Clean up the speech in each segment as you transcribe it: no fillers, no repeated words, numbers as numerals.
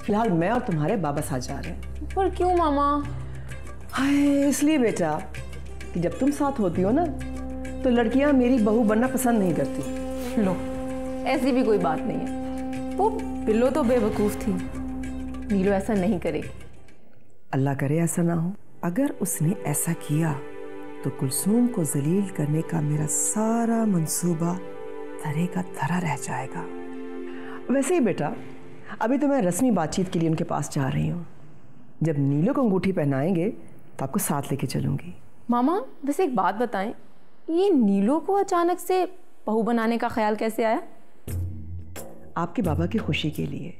फिलहाल मैं और तुम्हारे बाबा साथ जा रहे हैं। पर क्यों मामा? हाय, इसलिए बेटा कि जब तुम साथ होती हो ना तो लड़कियां मेरी बहू बनना पसंद नहीं करती। लो, ऐसी भी कोई बात नहीं है। वो बिल्लो तो बेवकूफ थी, नीलो ऐसा नहीं करेगी। अल्लाह करे ऐसा ना हो। अगर उसने ऐसा किया तो कुलसूम को जलील करने का मेरा सारा मंसूबा धरे का धरा रह जाएगा। वैसे ही बेटा, अभी तो मैं रस्मी बातचीत के लिए उनके पास जा रही हूँ। जब नीलो को अंगूठी पहनाएंगे तो आपको साथ लेके चलूंगी। मामा वैसे एक बात बताएं, ये नीलो को अचानक से बहू बनाने का ख्याल कैसे आया? आपके बाबा की खुशी के लिए।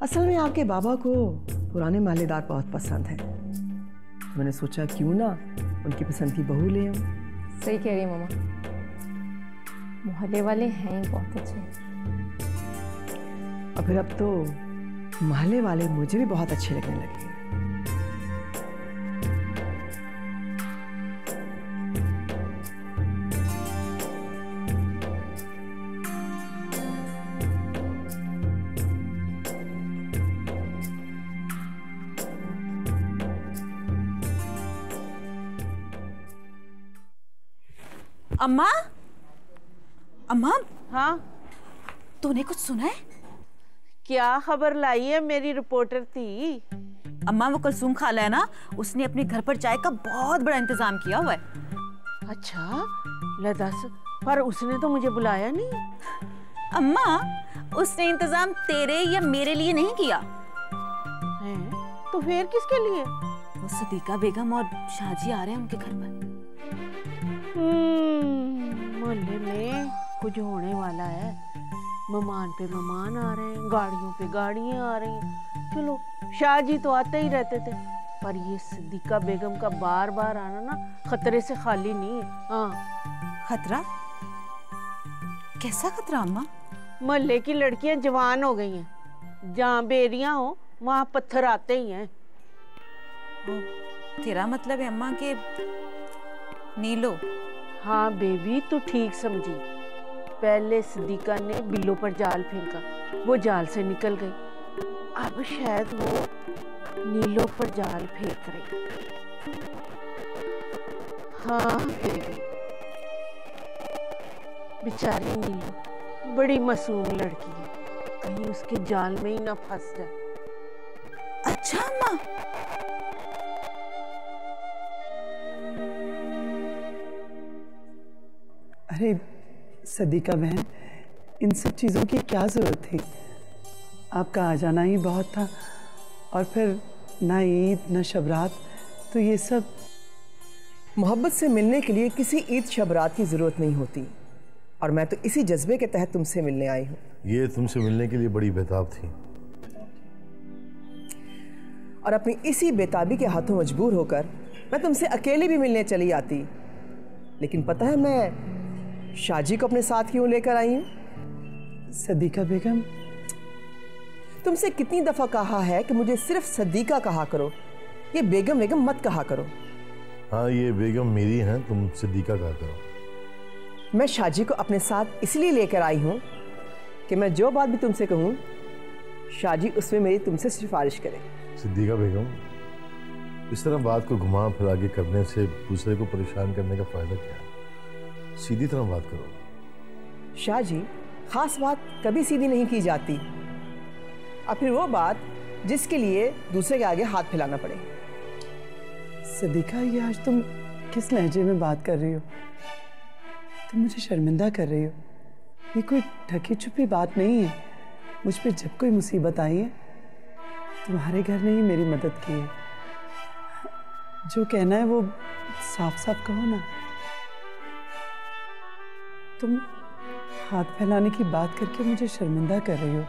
असल में आपके बाबा को पुराने मालेदार बहुत पसंद है। मैंने सोचा क्यों ना उनकी पसंद की बहू ले आऊं। सही कह रही है मामा, मोहल्ले वाले हैं ही बहुत अच्छे। और फिर अब तो मोहल्ले वाले मुझे भी बहुत अच्छे लगने लगे। अम्मा, अम्मा। हाँ, तूने कुछ सुना है? क्या खबर लाई है मेरी रिपोर्टर थी? अम्मा, वो कुलसूम खाला है ना, उसने अपने घर पर चाय का बहुत बड़ा इंतजाम किया हुआ है। अच्छा, ले दस, पर उसने तो मुझे बुलाया नहीं। अम्मा, उसने इंतजाम तेरे या मेरे लिए नहीं किया है? तो फिर किसके लिए? वो सदीका बेगम और शाहजी आ रहे हैं उनके घर पर। मोहल्ले में कुछ होने वाला है। मेहमान पे मेहमान आ रहे हैं, गाड़ियों पे गाड़ियां आ रही हैं। चलो, शाहजी तो आते ही रहते थे, पर ये सदीका बेगम का बार बार आना ना खतरे से खाली नहीं है। हाँ। खतरा? कैसा खतरा अम्मा? मोहल्ले की लड़कियां जवान हो गई हैं, जहाँ बेरियां हो वहाँ पत्थर आते ही हैं। तेरा मतलब है अम्मा के नीलो? हाँ बेबी, तू ठीक समझी। पहले सदीका ने बिल्लो पर जाल फेंका, वो जाल से निकल गई। अब शायद वो नीलो पर जाल फेंक रही। हाँ बेबी, बेचारी नीलो बड़ी मासूम लड़की है, कहीं उसके जाल में ही ना फंस जाए। अच्छा अम्मा। अरे सदीका बहन, इन सब चीज़ों की क्या ज़रूरत थी? आपका आ जाना ही बहुत था, और फिर ना ईद ना शबरात, तो ये सब। मोहब्बत से मिलने के लिए किसी ईद शबरात की ज़रूरत नहीं होती, और मैं तो इसी जज्बे के तहत तुमसे मिलने आई हूँ। ये तुमसे मिलने के लिए बड़ी बेताब थी, और अपनी इसी बेताबी के हाथों मजबूर होकर मैं तुमसे अकेले भी मिलने चली आती। लेकिन पता है मैं शाहजी को अपने साथ क्यों लेकर आई हूँ? सदीका बेगम, तुमसे कितनी दफ़ा कहा है कि मुझे सिर्फ सदीका कहा करो, ये बेगम बेगम मत कहा करो। हाँ, ये बेगम मेरी हैं, तुम सिद्दीका कहा करो। मैं शाहजी को अपने साथ इसलिए लेकर आई हूँ कि मैं जो बात भी तुमसे कहूँ शाहजी उसमें मेरी तुमसे सिफारिश करें। सिद्दीका बेगम, इस तरह बात को घुमा फिरा के करने से दूसरे को परेशान करने का फायदा क्या है? सीधी तरह बात करो। शाहजी, खास बात कभी सीधी नहीं की जाती, और फिर वो बात जिसके लिए दूसरे के आगे हाथ फैलाना पड़े। सदीका, ये आज तुम किस लहजे में बात कर रही हो? तुम मुझे शर्मिंदा कर रही हो। ये कोई ढकी छुपी बात नहीं है। मुझ पे जब कोई मुसीबत आई है, तुम्हारे घर ने ही मेरी मदद की है। जो कहना है वो साफ साफ कहो ना। तुम हाथ फैलाने की बात करके मुझे शर्मिंदा कर रही हो।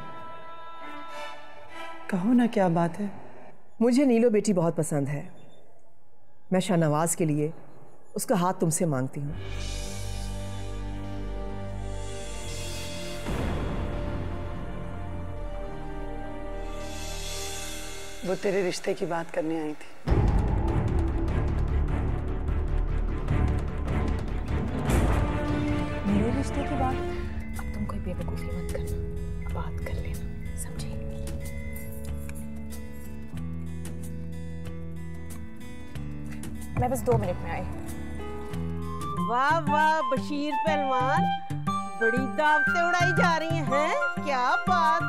कहो ना, क्या बात है? मुझे नीलो बेटी बहुत पसंद है। मैं शाहनवाज के लिए उसका हाथ तुमसे मांगती हूँ। वो तेरे रिश्ते की बात करने आई थी। मेरे रिश्ते की बात? अब तुम कोई बेवकूफ़ी मत करना, बात कर लेना, समझी? मैं बस 2 मिनट में आई। वाह वाह बशीर पहलवान, बड़ी दावतें उड़ाई जा रही हैं। क्या बात